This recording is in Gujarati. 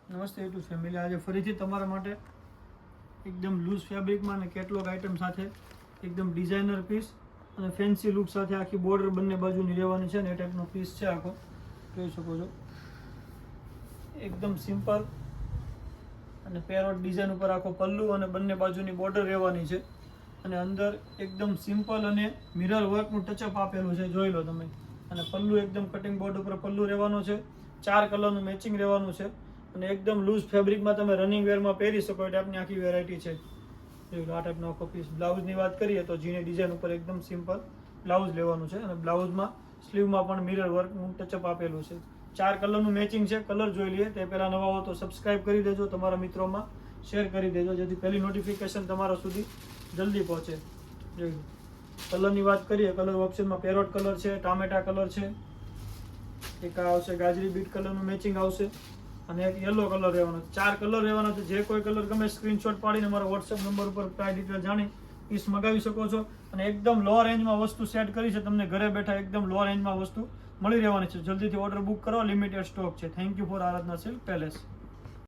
નમસ્તે યુટ્યુબ ફેમિલી, આજે ફરીથી તમારા માટે એકદમ લૂઝ ફેબ્રિકમાં અને કેટલોગ આઇટમ સાથે એકદમ ડિઝાઇનર પીસ અને ફેન્સી લુક સાથે આખી બોર્ડર બંને બાજુની રહેવાની છે ને એ ટાઈપનો પીસ છે આખો, જોઈ શકો છો. એકદમ સિમ્પલ અને પેરોટ ડિઝાઇન ઉપર આખો પલ્લુ અને બંને બાજુની બોર્ડર રહેવાની છે અને અંદર એકદમ સિમ્પલ અને મિરર વર્કનું ટચઅપ આપેલું છે, જોઈ લો તમે. અને પલ્લુ એકદમ કટિંગ બોર્ડ ઉપર પલ્લુ રહેવાનો છે, 4 કલરનું મેચિંગ રહેવાનું છે અને એકદમ લૂઝ ફેબ્રિકમાં તમે રનિંગ વેરમાં પહેરી શકો એ ટાઈપની આખી વેરાયટી છે. જોઈ લો આ ટાઈપનો આખો પીસ. બ્લાઉઝની વાત કરીએ તો જીની ડિઝાઇન ઉપર એકદમ સિમ્પલ બ્લાઉઝ લેવાનું છે અને બ્લાઉઝમાં સ્લીવમાં પણ મિરર વર્કનું ટચઅપ આપેલું છે. 4 કલરનું મેચિંગ છે. કલર જોઈ લઈએ તે પહેલાં નવા હો તો સબસ્ક્રાઇબ કરી દેજો, તમારા મિત્રોમાં શેર કરી દેજો જેથી પહેલી નોટિફિકેશન તમારા સુધી જલ્દી પહોંચે. જોઈ લો કલરની વાત કરીએ, કલર ઓપ્શનમાં પેરોટ કલર છે, ટામેટા કલર છે, એક આ આવશે ગાજરી બીટ કલરનું મેચિંગ આવશે અને એક યલો કલર રહેવાનો છે. 4 કલર રહેવાના છે. જે કોઈ કલર ગમે સ્ક્રીનશોટ પાડીને મારા વોટ્સએપ નંબર ઉપર પ્રાઇસ ડિટેલ જાણી પીસ મગાવી શકો છો અને એકદમ લો રેન્જમાં વસ્તુ સેટ કરી છે. તમને ઘરે બેઠા એકદમ લો રેન્જમાં વસ્તુ મળી રહેવાની છે. જલ્દીથી ઓર્ડર બુક કરો, લિમિટેડ સ્ટોક છે. Thank you for Aradhana silk palace.